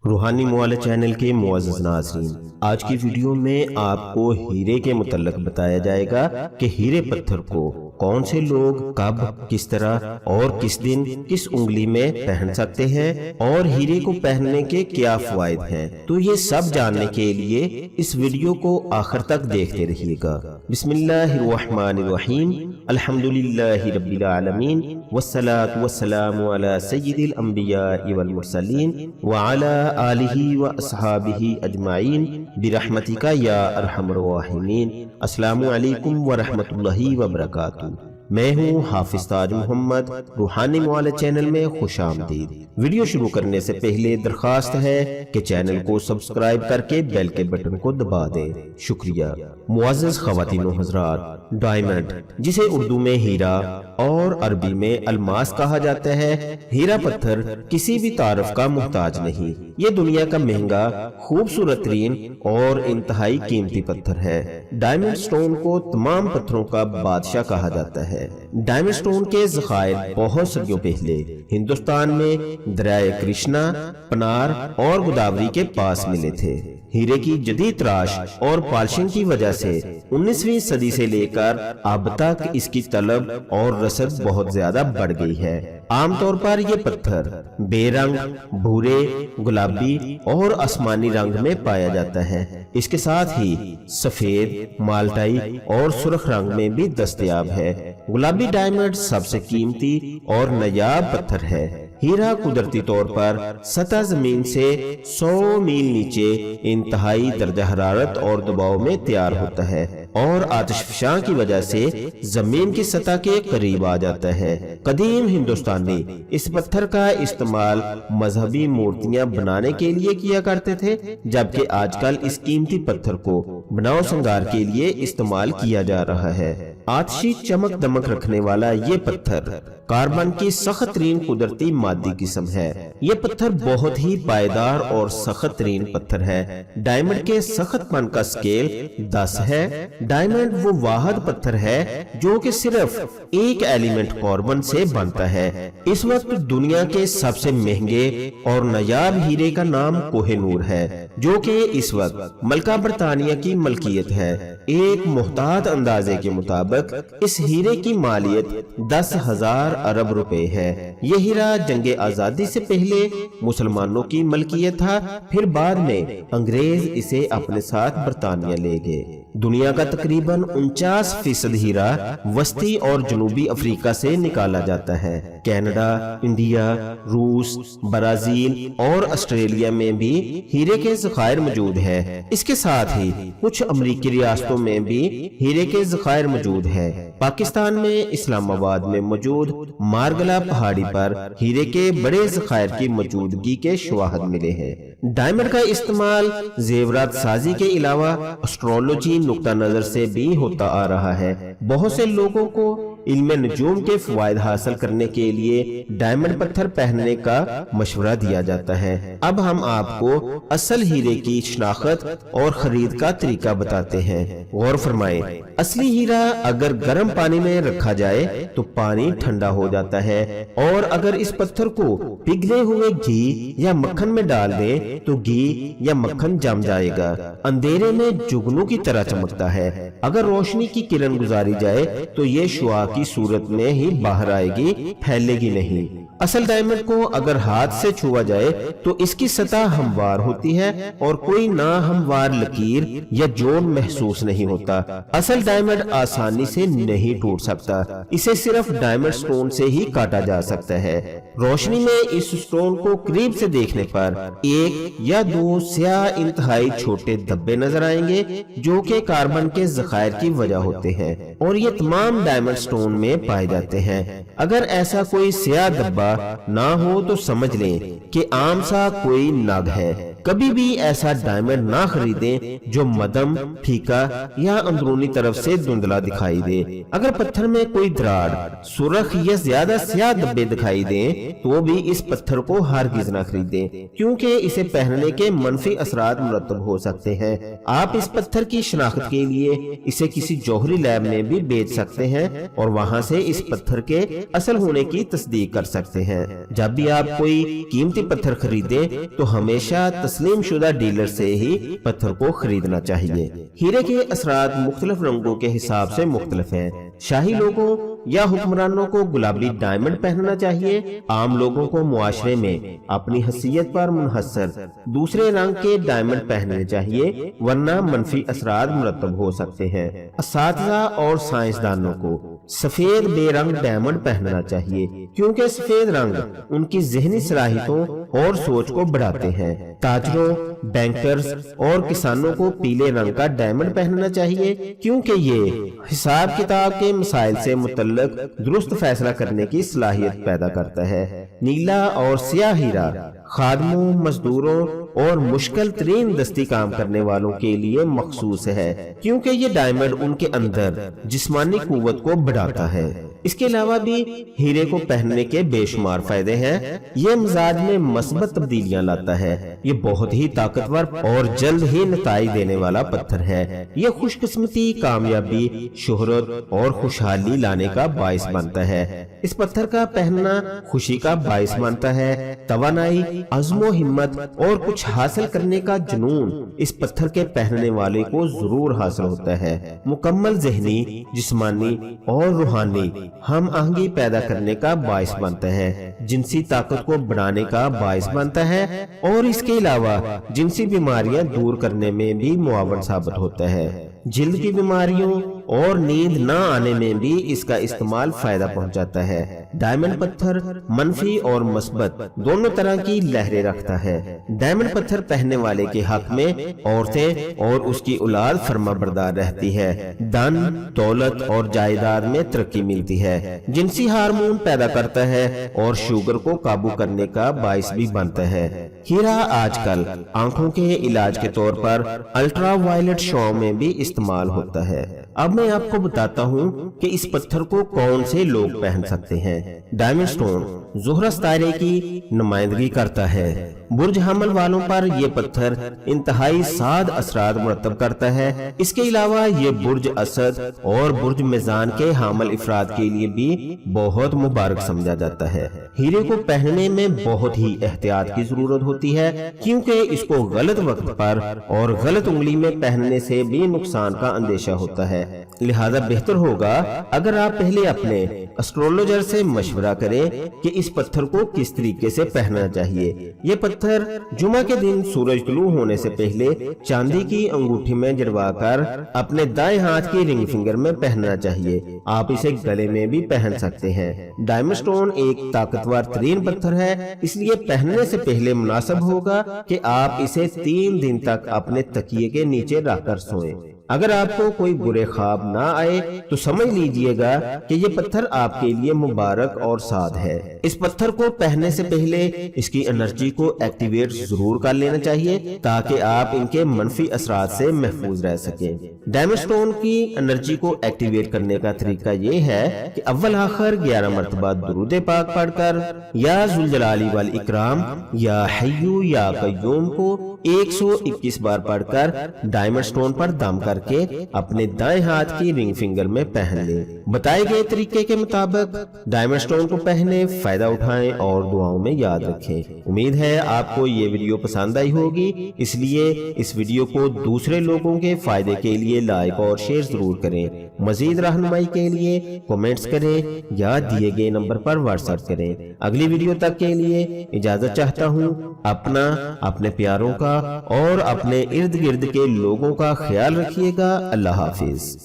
روحانی معالج چینل کے معزز ناظرین، آج کی ویڈیو میں آپ کو ہیرے کے متعلق بتایا جائے گا کہ ہیرے پتھر کو کون سے لوگ کب، کس طرح اور کس دن، کس انگلی میں پہن سکتے ہیں اور ہیرے کو پہننے کے کیا فوائد ہیں۔ تو یہ سب جاننے کے لیے اس ویڈیو کو آخر تک دیکھتے رہیے گا۔ بسم اللہ الرحمن الرحیم، الحمدللہ رب العالمین، والصلاة والسلام علی سید الانبیاء والمرسلین وعلی آلہ واصحابہ اجمعین برحمتک یا ارحم الراحمین۔ السلام علیکم ورحمۃ اللہ وبرکاتہ۔ میں ہوں حافظ تاج محمد، روحانی معالج چینل میں خوش آمدید۔ ویڈیو شروع کرنے سے پہلے درخواست ہے کہ چینل کو سبسکرائب کر کے بیل کے بٹن کو دبا دیں، شکریہ۔ معزز خواتین و حضرات، ڈائمنڈ جسے اردو میں ہیرا اور عربی میں الماس کہا جاتا ہے، ہیرا پتھر کسی بھی تعارف کا محتاج نہیں۔ یہ دنیا کا مہنگا، خوبصورت ترین اور انتہائی قیمتی پتھر ہے۔ ڈائمنڈ سٹون کو تمام پتھروں کا بادشاہ کہا جاتا ہے۔ ڈائمنڈ سٹون کے ذخائر بہت صدیوں پہلے ہندوستان میں دریائے کرشنا، پنار اور گوداوری کے پاس ملے تھے۔ ہیرے کی جدید تراش اور پالشنگ کی وجہ سے 19ویں صدی سے لے کر اب تک اس کی طلب اور رسد بہت زیادہ بڑھ گئی ہے۔ عام طور پر یہ پتھر بے رنگ، بھورے، گلابی اور آسمانی رنگ میں پایا جاتا ہے۔ اس کے ساتھ ہی سفید، مالٹائی اور سرخ رنگ میں بھی دستیاب ہے۔ گلابی ڈائمنڈ سب سے قیمتی اور نایاب پتھر ہے۔ ہیرا قدرتی طور پر سطح زمین سے 100 میل نیچے انتہائی درجہ حرارت اور دباؤ میں تیار ہوتا ہے اور آتش فشاں کی وجہ سے زمین کی سطح کے قریب آ جاتا ہے۔ قدیم ہندوستانی اس پتھر کا استعمال مذہبی مورتیاں بنانے کے لیے کیا کرتے تھے، جبکہ آج کل اس قیمتی پتھر کو بناؤ سنگار کے لیے استعمال کیا جا رہا ہے۔ آتشی چمک دمک رکھنے والا یہ پتھر کاربن کی سخت ترین قدرتی مادی قسم ہے۔ یہ پتھر بہت ہی پائیدار اور سخت ترین پتھر ہے۔ ڈائمنڈ کے سخت پن کا سکیل 10 ہے۔ ڈائمنڈ وہ واحد پتھر ہے جو کہ صرف ایک ایلیمنٹ کاربن سے بنتا ہے۔ اس وقت دنیا کے سب سے مہنگے اور نایاب ہیرے کا نام کوہ نور ہے، جو کہ اس وقت ملکہ برطانیہ کی ملکیت ہے۔ ایک محتاط اندازے کے مطابق اس ہیرے کی مالیت 10,000 ارب روپے ہے۔ یہ ہیرا جنگ آزادی سے پہلے مسلمانوں کی ملکیت تھا، پھر بعد میں انگریز اسے اپنے ساتھ برطانیہ لے گئے۔ دنیا کا تقریباً 49% ہیرا وسطی اور جنوبی افریقہ سے نکالا جاتا ہے۔ کینیڈا، انڈیا، روس، برازیل اور آسٹریلیا میں بھی ہیرے کے ذخائر موجود ہے۔ اس کے ساتھ ہی کچھ امریکی ریاستوں میں بھی ہیرے کے ذخائر موجود ہے۔ پاکستان میں اسلام آباد میں موجود مارگلا پہاڑی پر ہیرے کے بڑے ذخائر کی موجودگی کے شواہد ملے ہیں۔ ڈائمنڈ کا استعمال زیورات سازی کے علاوہ اسٹرولوجی نقطہ نظر سے بھی ہوتا آ رہا ہے۔ بہت سے لوگوں کو علم نجوم کے فوائد حاصل کرنے کے لیے ڈائمنڈ پتھر پہننے کا مشورہ دیا جاتا ہے۔ اب ہم آپ کو اصل ہیرے کی شناخت اور خرید کا طریقہ بتاتے ہیں۔ غور فرمائیں، اصلی ہیرا اگر گرم پانی میں رکھا جائے تو پانی ٹھنڈا ہو جاتا ہے، اور اگر اس پتھر کو پگھلے ہوئے گھی یا مکھن میں ڈال دیں تو گھی یا مکھن جم جائے گا۔ اندھیرے میں جگنو کی طرح چمکتا ہے۔ اگر روشنی کی کرن گزاری جائے تو یہ شعاع کی صورت میں ہی باہر آئے گی، پھیلے گی نہیں۔ اصل ڈائمنڈ کو اگر ہاتھ سے چھوا جائے تو اس کی سطح ہموار ہوتی ہے اور کوئی ناہموار لکیر یا جوڑ محسوس نہیں ہوتا۔ اصل ڈائمنڈ آسانی سے نہیں ٹوٹ سکتا، اسے صرف ڈائمنڈ سٹون سے ہی کاٹا جا سکتا ہے۔ روشنی میں اس سٹون کو قریب سے دیکھنے پر 1 یا 2 سیاہ انتہائی چھوٹے دھبے نظر آئیں گے، جو کہ کاربن کے ذخائر کی وجہ ہوتے ہیں، اور یہ تمام ڈائمنڈ سٹون میں پائے جاتے ہیں۔ اگر ایسا کوئی سیاہ دھبا نہ ہو تو سمجھ لیں کہ عام سا کوئی نگ ہے۔ کبھی بھی ایسا ڈائمنڈ نہ خریدیں جو مدھم، پھیکا یا اندرونی طرف سے دھندلا دکھائی دے۔ اگر پتھر میں کوئی دراڑ، سرخ یا زیادہ سیاہ دھبے دکھائی دیں تو بھی اس پتھر کو ہرگز نہ خریدیں، کیونکہ اسے پہننے کے منفی اثرات مرتب ہو سکتے ہیں۔ آپ اس پتھر کی شناخت کے لیے اسے کسی جوہری لیب میں بھی بیچ سکتے ہیں اور وہاں سے اس پتھر کے اصل ہونے کی تصدیق کر سکتے ہیں۔ سکتے ہیں۔ جب بھی آپ کوئی قیمتی پتھر خریدیں تو ہمیشہ تسلیم شدہ ڈیلر سے ہی پتھر کو خریدنا چاہیے۔ ہیرے کے اثرات مختلف رنگوں کے حساب سے مختلف ہیں۔ شاہی لوگوں یا حکمرانوں کو گلابی ڈائمنڈ پہننا چاہیے۔ عام لوگوں کو معاشرے میں اپنی حیثیت پر منحصر دوسرے رنگ کے ڈائمنڈ پہننے چاہیے، ورنہ منفی اثرات مرتب ہو سکتے ہیں۔ اساتذہ اور سائنسدانوں کو سفید بے رنگ ڈائمنڈ پہننا چاہیے، کیونکہ سفید رنگ ان کی ذہنی صلاحیتوں اور سوچ کو بڑھاتے ہیں۔ تاجروں، بینکرز اور کسانوں کو پیلے رنگ کا ڈائمنڈ پہننا چاہیے، کیونکہ یہ حساب کتاب کے مسائل سے متعلق درست فیصلہ کرنے کی صلاحیت پیدا کرتا ہے۔ نیلا اور سیاہ ہیرا خادموں، مزدوروں اور مشکل ترین دستی کام کرنے والوں کے لیے مخصوص ہے، کیونکہ یہ ڈائمنڈ ان کے اندر جسمانی قوت کو بڑھاتا ہے۔ اس کے علاوہ بھی ہیرے کو پہننے کے بے شمار فائدے ہیں۔ یہ مزاج میں مثبت تبدیلیاں لاتا ہے۔ یہ بہت ہی طاقتور اور جلد ہی نتائج دینے والا پتھر ہے۔ یہ خوش قسمتی، کامیابی، شہرت اور خوشحالی لانے کا باعث بنتا ہے۔ اس پتھر کا پہننا خوشی کا باعث بنتا ہے۔ توانائی، عزم و ہمت اور کچھ حاصل کرنے کا جنون اس پتھر کے پہننے والے کو ضرور حاصل ہوتا ہے۔ مکمل ذہنی، جسمانی اور روحانی ہم آہنگی پیدا کرنے کا باعث بنتا ہے، جنسی طاقت کو بڑھانے کا باعث بنتا ہے اور اس کے علاوہ جنسی بیماریاں دور کرنے میں بھی معاون ثابت ہوتا ہے۔ جلد کی بیماریوں اور نیند نہ آنے میں بھی اس کا استعمال فائدہ پہنچاتا ہے۔ ڈائمنڈ پتھر منفی اور مثبت دونوں طرح کی لہریں رکھتا ہے۔ ڈائمنڈ پتھر پہننے والے کے حق میں عورتیں اور اس کی اولاد فرما بردار رہتی ہے۔ دھن، دولت اور جائیداد میں ترقی ملتی ہے۔ جنسی ہارمون پیدا کرتا ہے اور شوگر کو قابو کرنے کا باعث بھی بنتا ہے۔ ہیرا آج کل آنکھوں کے علاج کے طور پر الٹرا وائلٹ شعاؤں میں بھی استعمال ہوتا ہے۔ اب میں آپ کو بتاتا ہوں کہ اس پتھر کو کون سے لوگ پہن سکتے ہیں۔ ڈائمنڈ سٹون زہرہ ستارے کی نمائندگی کرتا ہے۔ برج حمل والوں پر یہ پتھر انتہائی ساد اثرات مرتب کرتا ہے۔ اس کے علاوہ یہ برج اسد اور برج میزان کے حامل افراد کے لیے بھی بہت مبارک سمجھا جاتا ہے۔ ہیرے کو پہننے میں بہت ہی احتیاط کی ضرورت ہوتی ہے، کیونکہ اس کو غلط وقت پر اور غلط انگلی میں پہننے سے بھی نقصان کا اندیشہ ہوتا ہے۔ لہذا بہتر ہوگا اگر آپ پہلے اپنے اسٹرولوجر سے مشورہ کریں کہ اس پتھر کو کس طریقے سے پہننا چاہیے۔ یہ پتھر جمعہ کے دن سورج طلوع ہونے سے پہلے چاندی کی انگوٹھی میں جڑوا کر اپنے دائیں ہاتھ کی رنگ فنگر میں پہننا چاہیے۔ آپ اسے گلے میں بھی پہن سکتے ہیں۔ ڈائمنڈ سٹون ایک طاقتور ترین پتھر ہے، اس لیے پہننے سے پہلے مناسب ہوگا کہ آپ اسے 3 دن تک اپنے تکیے کے نیچے رکھ کر سوئیں۔ اگر آپ کو کوئی برے خواب نہ آئے تو سمجھ لیجئے گا کہ یہ پتھر آپ کے لیے مبارک اور ساد ہے۔ اس پتھر کو پہننے سے پہلے اس کی انرجی کو ایکٹیویٹ ضرور کر لینا چاہیے تاکہ آپ ان کے منفی اثرات سے محفوظ رہ سکیں۔ ڈائمنڈ سٹون کی انرجی کو ایکٹیویٹ کرنے کا طریقہ یہ ہے کہ اول آخر 11 مرتبہ درود پاک پڑھ کر یا ذوالجلال والاکرام یا حیو یا قیوم کو 121 بار پڑھ کر ڈائمنڈ سٹون پر دم کر کے اپنے دائیں ہاتھ کی رنگ فنگر میں پہن لیں۔ بتائے گئے طریقے کے مطابق ڈائمنڈ سٹون کو پہنے، فائدہ اٹھائیں اور دعاؤں میں یاد رکھیں۔ امید ہے آپ کو یہ ویڈیو پسند آئی ہوگی، اس لیے اس ویڈیو کو دوسرے لوگوں کے فائدے کے لیے لائک اور شیئر ضرور کریں۔ مزید رہنمائی کے لیے کومنٹس کریں یا دیے گئے نمبر پر واٹس ایپ کریں۔ اگلی ویڈیو تک کے لیے اجازت چاہتا ہوں۔ اپنا، اپنے پیاروں کا اور اپنے ارد گرد کے لوگوں کا خیال رکھیے گا۔ اللہ حافظ۔